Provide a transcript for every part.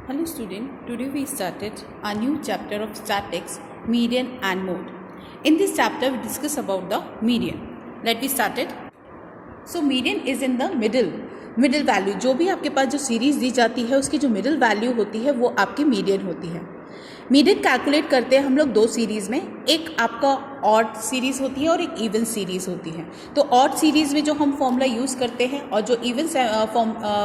Hello student, today we started a new chapter of statics, median and mode. In this chapter we discuss about the median. Let me start it. So median is in the middle value. जो भी आपके पास जो series दी जाती है उसकी जो middle value होती है वो आपकी मीडियन होती है. मीडियन कैलकुलेट करते हैं हम लोग दो सीरीज़ में, एक आपका ऑड सीरीज़ होती है और एक इवन सीरीज़ होती है. तो ऑड सीरीज़ में जो हम फॉर्मूला यूज़ करते हैं और जो इवन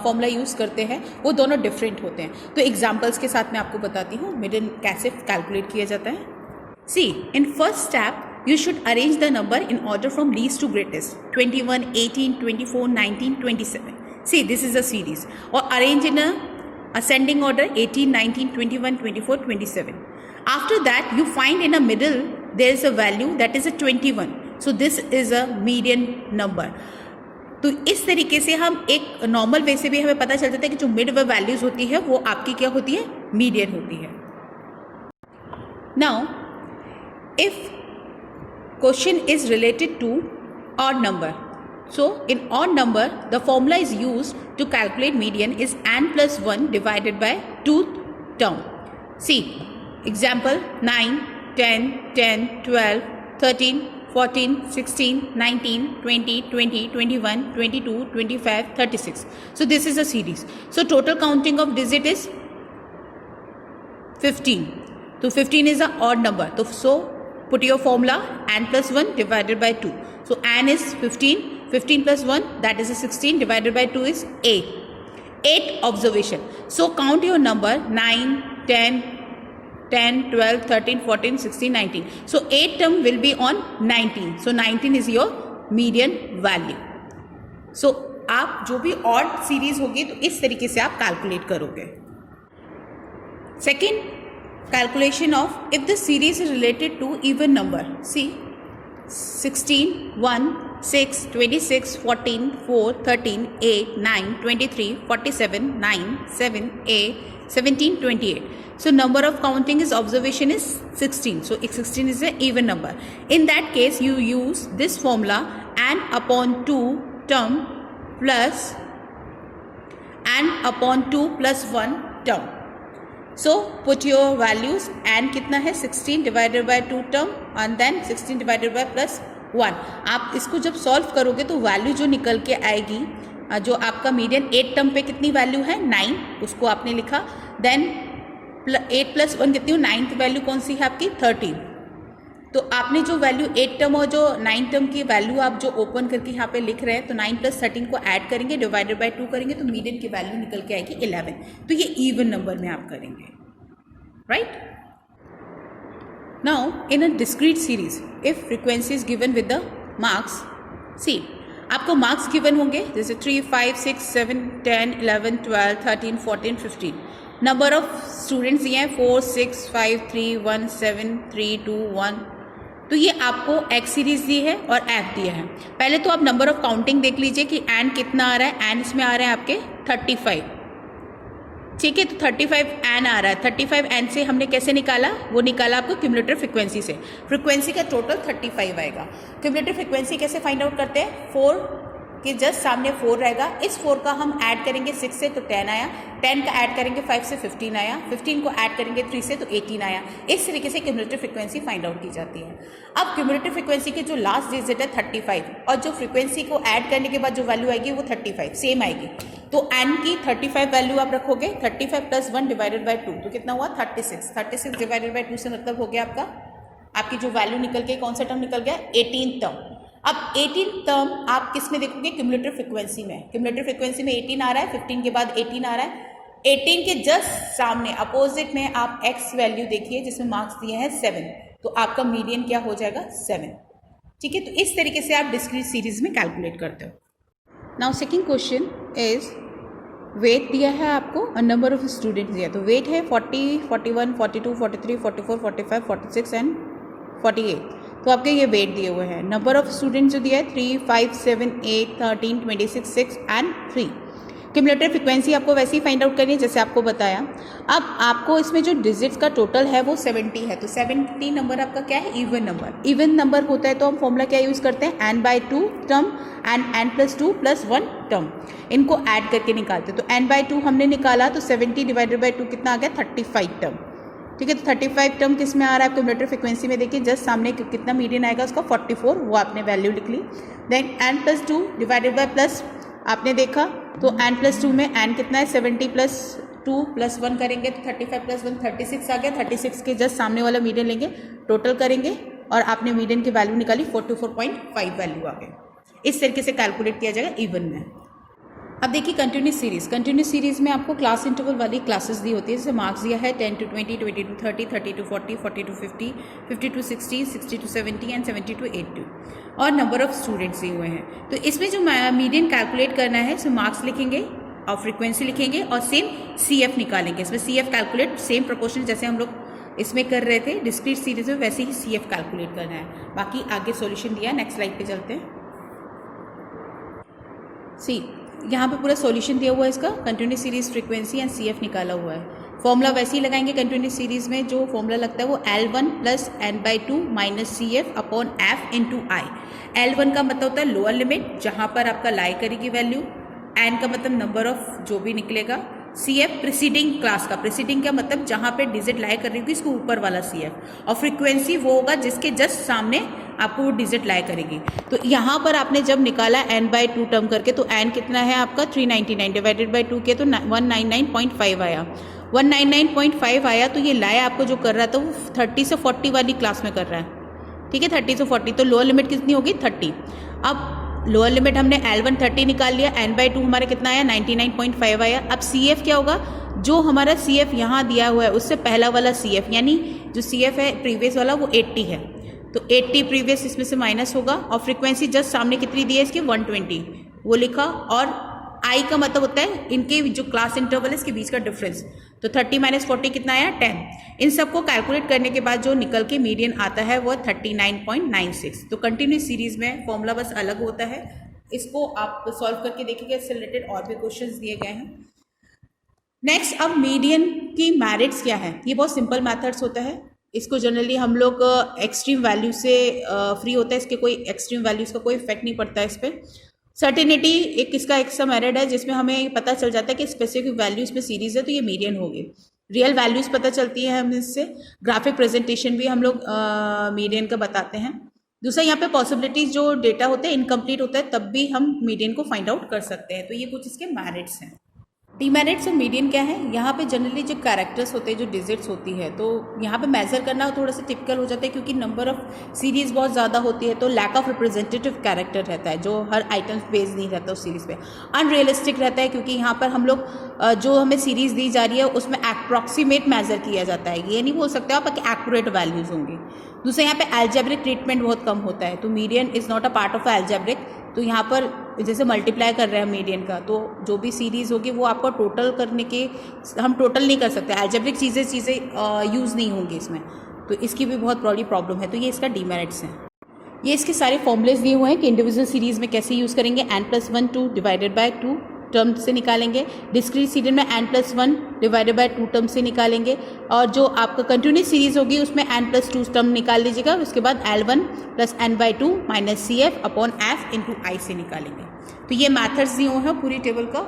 फॉर्मूला यूज़ करते हैं वो दोनों डिफरेंट होते हैं. तो एग्जांपल्स के साथ मैं आपको बताती हूँ मीडियन कैसे कैलकुलेट किया जाता है. See in first step you should arrange the number in order from least to greatest, 21, 18, 24, 19, 27. See, this is a series. Or arrange in a ascending order 18, 19, 21, 24, 27. After that, you find in a middle, there is a value that is a 21. So, this is a median number. तो इस तरीके से हम एक normal way से भी हमें पता चल जाता है कि जो मिड वैल्यूज होती है वो आपकी क्या होती है, मीडियन होती है. Now if question is related to odd number. So in odd number the formula is used to calculate median is n plus 1 divided by 2 term. See example 9, 10, 10, 12, 13, 14, 16, 19, 20, 20, 21, 22, 25, 36. So this is a series. So total counting of digit is 15. So 15 is an odd number. So put your formula n plus 1 divided by 2. So n is 15. 15 plus 1 that is a 16 divided by 2 is 8. 8 observation. So count your number 9, 10, 10, 12, 13, 14, 16, 19. So 8 term will be on 19. So 19 is your median value. So आप जो भी odd series होगी तो इस तरीके से आप calculate करोगे. Second, calculation of if the series is related to even number. See 16, 1, 6, 26, 14, 4, 13, 8, 9, 23, 47, 9, 7, 8, 17, 28. So number of counting is observation is 16. So 16 is an even number. In that case you use this formula n upon 2 term plus n upon 2 plus 1 term. So put your values n कितना है 16 divided by 2 term and then 16 divided by plus 1. आप इसको जब solve करोगे तो value जो निकल के आएगी, जो आपका मीडियन 8 टर्म पे कितनी वैल्यू है 9, उसको आपने लिखा. देन 8 प्लस 1 कितनी हो, 9th वैल्यू कौन सी है आपकी 13. तो आपने जो वैल्यू 8 टर्म और जो 9 टर्म की वैल्यू आप जो ओपन करके यहाँ पे लिख रहे हैं तो 9 प्लस 13 को ऐड करेंगे डिवाइडेड बाय 2 करेंगे तो मीडियन की वैल्यू निकल के आएगी 11. तो ये इवन नंबर में आप करेंगे, right. Now in a discrete series if frequency is given with the marks. See आपको मार्क्स गिवन होंगे जैसे 3, 5, 6, 7, 10, 11, 12, 13, 14, 15. नंबर ऑफ स्टूडेंट्स दिए हैं 4, 6, 5, 3, 1, 7, 3, 2, 1. तो ये आपको एक्स सीरीज दी है और एफ दिया है. पहले तो आप नंबर ऑफ काउंटिंग देख लीजिए कि एन कितना आ रहा है. एन इसमें आ रहा है आपके 35, ठीक है. तो 35 एन आ रहा है. 35 एन से हमने कैसे निकाला, वो निकाला आपको क्यूमुलेटिव फ्रीक्वेंसी से. फ्रीक्वेंसी का टोटल 35 आएगा. क्यूमुलेटिव फ्रीक्वेंसी कैसे फाइंड आउट करते हैं, 4 के जस्ट सामने 4 रहेगा. इस 4 का हम ऐड करेंगे 6 से तो 10 आया. 10 का ऐड करेंगे 5 से 15 आया. 15 को ऐड करेंगे 3 से तो 18 आया. इस तरीके से क्यूमुलेटिव फ्रीक्वेंसी फाइंड आउट की जाती है. अब क्यूमुलेटिव फ्रीक्वेंसी की जो लास्ट डिजिट है 35 और जो फ्रीक्वेंसी को ऐड करने के बाद जो वैल्यू आएगी वो 35 सेम आएगी. तो एन की 35 वैल्यू आप रखोगे. 35 प्लस 1 डिवाइडेड बाई 2 तो कितना हुआ 36. 36 डिवाइडेड बाई 2 से मतलब हो गया आपकी जो वैल्यू निकल के कौन सा टर्म निकल गया 18 टर्म. अब 18 टर्म आप किस में देखोगे, क्यूमुलेटिव फ्रीक्वेंसी में. क्यूमुलेटिव फ्रीक्वेंसी में 18 आ रहा है, 15 के बाद 18 आ रहा है. 18 के जस्ट सामने अपोजिट में आप एक्स वैल्यू देखिए जिसमें मार्क्स दिए हैं 7. तो आपका मीडियन क्या हो जाएगा 7, ठीक है. तो इस तरीके से आप डिस्क्रीट सीरीज में कैलकुलेट करते हो. Now second question is weight दिया है आपको और नंबर ऑफ स्टूडेंट्स दिया. तो वेट है 40, 41, 42, 43, 44, 45, 46 एंड 48. तो आपके ये वेट दिए हुए हैं. नंबर ऑफ स्टूडेंट्स जो दिया है 3, 5, 7, 8, 13, 26, 6 एंड 3. क्यूमुलेटिव फ्रीक्वेंसी आपको वैसे ही फाइंड आउट करनी है जैसे आपको बताया। अब आपको इसमें जो डिजिट्स का टोटल है वो 70 है, तो 70 नंबर आपका क्या है, इवन नंबर। इवन नंबर होता है तो हम फॉर्मूला क्या यूज़ करते हैं, n/2 term and n+2 + 1 term, इनको ऐड करके निकालते हैं। तो n/2 हमने निकाला तो 70 डिवाइडेड बाई 2 कितना आ गया, 35 टर्म। ठीक है, तो 35 टर्म किस में आ रहा है, क्यूमुलेटिव फ्रीक्वेंसी में देखिए जस्ट सामने कितना मीडियन आएगा उसका 44, वो आपने वैल्यू लिख ली। Then n+2 divided by plus आपने देखा तो n+2 में n कितना है, 70 + 2 + 1 करेंगे तो 35 + 1 36 आ गया। 36 के जस्ट सामने वाला मीडियन लेंगे, टोटल करेंगे और आपने मीडियन की वैल्यू निकाली, 44.5 वैल्यू आ गई। इस तरीके से कैलकुलेट किया जाएगा इवन में। अब देखिए कंटिन्यूस सीरीज। कंटिन्यूस सीरीज में आपको क्लास इंटरवल वाली क्लासेस दी होती है, जैसे मार्क्स दिया है 10 to 20, 20 to 30, 30 to 40, 40 to 50, 50 to 60, 60 to 70 and 70 to 80 और नंबर ऑफ स्टूडेंट्स दिए हुए हैं। तो इसमें जो मीडियन कैलकुलेट करना है सो मार्क्स लिखेंगे और फ्रीक्वेंसी लिखेंगे और सेम CF निकालेंगे। इसमें CF कैलकुलेट सेम प्रोपोर्शन जैसे हम लोग इसमें कर रहे थे डिस्क्रीट सीरीज में, वैसे ही CF कैलकुलेट करना है। बाकी आगे सॉल्यूशन दिया, नेक्स्ट स्लाइड पे चलते हैं। सी यहाँ पे पूरा सॉल्यूशन दिया हुआ है इसका, continuous series frequency and CF निकाला हुआ है। फॉर्मूला वैसे ही लगाएंगे कंटिन्यूस सीरीज में, जो फॉर्मूला लगता है वो L1 + n/2 - CF upon F × I। L1 का मतलब होता है लोअर लिमिट जहाँ पर आपका लाई करेगी वैल्यू, n का मतलब नंबर ऑफ जो भी निकलेगा, CF प्रीसीडिंग क्लास का, प्रीसीडिंग का मतलब जहाँ पे डिजिट लाई कर रही होगी इसको ऊपर वाला CF, और फ्रीक्वेंसी वो होगा जिसके जस्ट सामने आपको वो डिजिट लाई करेगी। तो यहाँ पर आपने जब निकाला n/2 टर्म करके तो n कितना है आपका 399 डिवाइडेड बाई 2 के तो 199.5 आया। 199.5 आया तो ये लाई आपको जो कर रहा था वो 30 से 40 वाली क्लास में कर रहा है। ठीक है, 30 से 40, तो लोअर लिमिट कितनी होगी 30। अब लोअर लिमिट हमने L1 30 निकाल लिया, n/2 हमारा कितना आया 99.5 आया। अब CF क्या होगा, जो हमारा CF यहाँ दिया हुआ है उससे पहला वाला CF, यानी जो CF है प्रीवियस वाला वो 80 है, तो 80 प्रीवियस इसमें से माइनस होगा और फ्रीक्वेंसी जस्ट सामने कितनी दी है इसकी 120 वो लिखा, और I का मतलब होता है इनके जो क्लास इंटरवल है इसके बीच का डिफरेंस, तो 30 - 40 कितना आया 10। इन सबको कैलकुलेट करने के बाद जो निकल के मीडियन आता है वो 39.96। तो कंटिन्यूस सीरीज में फॉर्मूला बस अलग होता है, इसको आप सॉल्व करके देखिएगा, इससे रिलेटेड और भी क्वेश्चंस दिए गए हैं। नेक्स्ट, अब मीडियन की मेरिट्स क्या है, ये बहुत सिंपल मैथड्स होता है। इसको जनरली हम लोग एक्सट्रीम वैल्यू से फ्री होता है, इसके कोई एक्सट्रीम वैल्यूज का कोई इफेक्ट नहीं पड़ता है इस पर। सर्टेनिटी एक इसका एक सा मेथड है जिसमें हमें पता चल जाता है कि स्पेसिफिक वैल्यू इसमें सीरीज है तो ये मीडियन होगी। रियल वैल्यूज पता चलती है हमें इससे। ग्राफिक प्रेजेंटेशन भी हम लोग मीडियन का बताते हैं। दूसरा, यहाँ पे पॉसिबिलिटीज जो डेटा होते हैं इनकम्प्लीट होता है तब भी हम मीडियन को फाइंड आउट कर सकते हैं। तो ये कुछ इसके मेरिट्स हैं। डीमेरिट्स और मीडियन क्या है, यहाँ पे जनरली जो कैरेक्टर्स होते हैं, जो डिजिट्स होती है, तो यहाँ पे मेजर करना थोड़ा सा टिपिकल हो जाता है क्योंकि नंबर ऑफ सीरीज बहुत ज़्यादा होती है, तो लैक ऑफ रिप्रेजेंटेटिव कैरेक्टर रहता है जो हर आइटम बेस नहीं रहता उस सीरीज़ पे। अनरियलिस्टिक रहता है क्योंकि यहाँ पर हम लोग जो हमें सीरीज़ दी जा रही है उसमें अप्रॉक्सीमेट मेजर किया जाता है, ये नहीं बोल सकते आप कि एक्यूरेट वैल्यूज़ होंगी। दूसरा, यहाँ पे एल्जेब्रिक ट्रीटमेंट बहुत कम होता है, तो median is not a part of algebraic. तो यहाँ पर जैसे मल्टीप्लाई कर रहे हैं मीडियन का, तो जो भी सीरीज़ होगी वो आपको टोटल करने के, हम टोटल नहीं कर सकते, एल्जेब्रिक चीज़ें यूज़ नहीं होंगी इसमें, तो इसकी भी बहुत बड़ी प्रॉब्लम है। तो ये इसका डीमेरिट्स है। ये इसके सारे फॉर्मूलेस दिए हुए हैं कि इंडिविजुअल सीरीज़ में कैसे यूज़ करेंगे। n+1 2 डिवाइडेड बाय 2 टर्म से निकालेंगे, डिस्क्रीट सीरीज में n+1 डिवाइडेड बाय 2 टर्म से निकालेंगे, और जो आपका कंटिन्यूस सीरीज होगी उसमें n+2 टर्म निकाल लीजिएगा। उसके बाद L1 + n/2 - CF upon F × I से निकालेंगे। तो ये मैथड्स दिए हुए हैं पूरी टेबल का।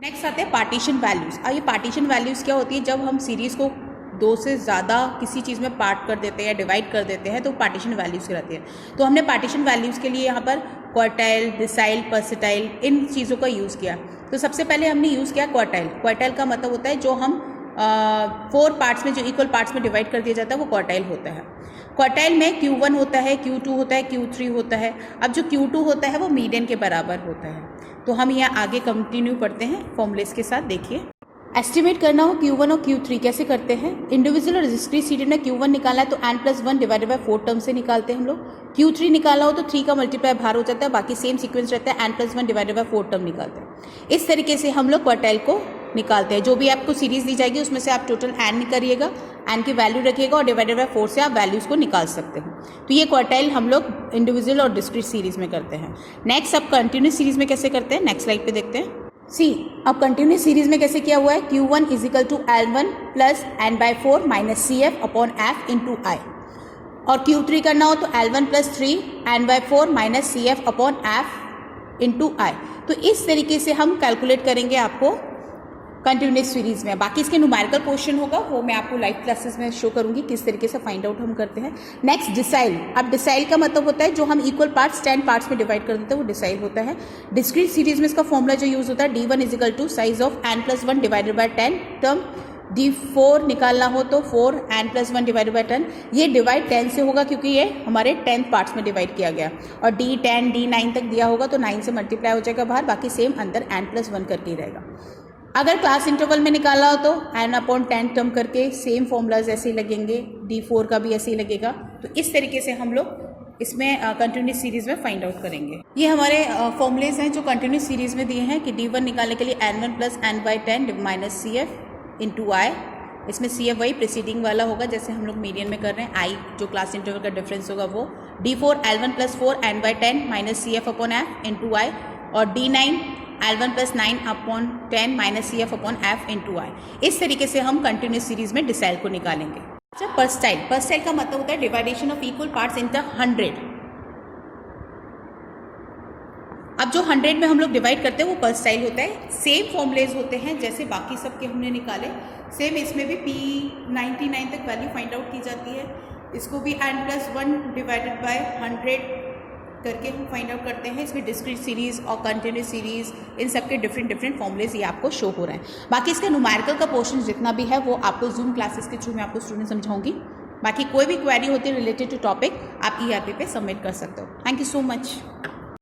नेक्स्ट आते हैं पार्टीशन वैल्यूज़। अब ये पार्टीशन वैल्यूज़ क्या होती है, जब हम सीरीज़ को 2 से ज़्यादा किसी चीज़ में पार्ट कर देते हैं या डिवाइड कर देते हैं तो पार्टीशन वैल्यूज़ रहती है। तो हमने पार्टीशन वैल्यूज़ के लिए यहाँ पर क्वार्टाइल, डिसाइल, परसेंटाइल इन चीज़ों का यूज़ किया। तो सबसे पहले हमने यूज़ किया क्वार्टाइल। क्वार्टाइल का मतलब होता है जो हम 4 पार्ट्स में, जो इक्वल पार्ट्स में डिवाइड कर दिया जाता है वो क्वार्टाइल होता है। क्वार्टाइल में Q1 होता है, Q2 होता है, Q3 होता है। अब जो Q2 होता है वो मीडियन के बराबर होता है। तो हम यहाँ आगे कंटिन्यू पढ़ते हैं फॉर्मूलेस के साथ। देखिए, एस्टिमेट करना हो Q1 और Q3 कैसे करते हैं। इंडिविजुअल और डिस्क्रीट सीरीज में Q1 निकालना है तो n+1 डिवाइडेड बाय 4 टर्म से निकालते हैं हम लोग। Q3 निकाला हो तो 3 का मल्टीप्लाई बाहर हो जाता है, बाकी सेम सीक्वेंस रहता है, n+1 डिवाइडेड बाय 4 टर्म निकालते हैं। इस तरीके से हम लोग क्वार्टाइल को निकालते हैं। जो भी आपको सीरीज दी जाएगी उसमें से आप टोटल n करिएगा, n की वैल्यू रखिएगा और डिवाइडेड बाय 4 से आप वैल्यूज़ को निकाल सकते हैं। तो ये क्वार्टाइल हम लोग इंडिविजुअल और डिस्क्रीट सीरीज में करते हैं। नेक्स्ट, अब कंटिन्यूस सीरीज में कैसे करते हैं, नेक्स्ट स्लाइड पे देखते हैं। सी अब कंटिन्यूस सीरीज में कैसे किया हुआ है, Q1 is equal to L1 plus n/4 minus CF upon F into I, और Q3 करना हो तो L1 plus 3 n/4 minus CF upon F into I. तो इस तरीके से हम कैलकुलेट करेंगे आपको कंटिन्यूस सीरीज में। बाकी इसके न्यूमेरिकल क्वेश्चन होगा, वो मैं आपको लाइव क्लासेस में शो करूंगी किस तरीके से फाइंड आउट हम करते हैं। Next decile. अब डिसाइल का मतलब होता है जो हम इक्वल पार्ट्स 10 पार्ट्स में डिवाइड कर देते हैं वो डिसाइल होता है। डिस्क्रीट सीरीज में इसका फॉर्मूला जो यूज होता है D1 is equal to size of n+1 divided by 10 term. D4 निकालना हो तो 4 n+1 डिवाइडेड बाय 10। ये डिवाइड 10 से होगा क्योंकि ये हमारे 10 पार्ट्स में डिवाइड किया गया, और D10 D9 तक दिया होगा तो 9 से मल्टीप्लाई हो जाएगा बाहर, बाकी सेम अंदर n+1 करके ही रहेगा। अगर क्लास इंटरवल में निकाला हो तो n/10 टर्म करके सेम फॉर्मूलाज ऐसे ही लगेंगे, D4 का भी ऐसे ही लगेगा। तो इस तरीके से हम लोग इसमें कंटिन्यूस सीरीज में फाइंड आउट करेंगे। ये हमारे फॉर्मूलेज हैं जो कंटिन्यूस सीरीज में दिए हैं कि D1 निकालने के लिए n1 plus n/10 minus CF into I. इसमें CF वही प्रीसीडिंग वाला होगा जैसे हम लोग मीडियन में कर रहे हैं, आई जो क्लास इंटरवल का डिफरेंस होगा वो। D4 L1 plus 4 n/10 minus CF upon F into I, और D9 L1 plus 9 upon 10 minus CF upon F into I. इस तरीके से हम कंटिन्यूस सीरीज में डिसाइल को निकालेंगे। अच्छा, परस्टाइल। परस्टाइल का मतलब होता है डिवाइडेशन ऑफ इक्वल पार्ट्स इनटू 100। अब जो 100 में हम लोग डिवाइड करते हैं वो परस्टाइल होता है। सेम फॉर्मूलेज होते हैं जैसे बाकी सब के हमने निकाले, सेम इसमें भी P99 तक वैल्यू फाइंड आउट की जाती है। इसको भी n+1 डिवाइडेड बाय 100 करके हम फाइंड आउट करते हैं। इसमें डिस्क्रीट सीरीज और कंटिन्यूस सीरीज इन सब के डिफरेंट फॉर्मूलेज ये आपको शो हो रहे हैं। बाकी इसका न्यूमेरिकल का पोर्शन जितना भी है वो आपको जूम क्लासेस के थ्रू मैं आपको स्टूडेंट समझाऊंगी। बाकी कोई भी क्वेरी होती है रिलेटेड टू टॉपिक आप ERP पे सबमिट कर सकते हो। Thank you so much.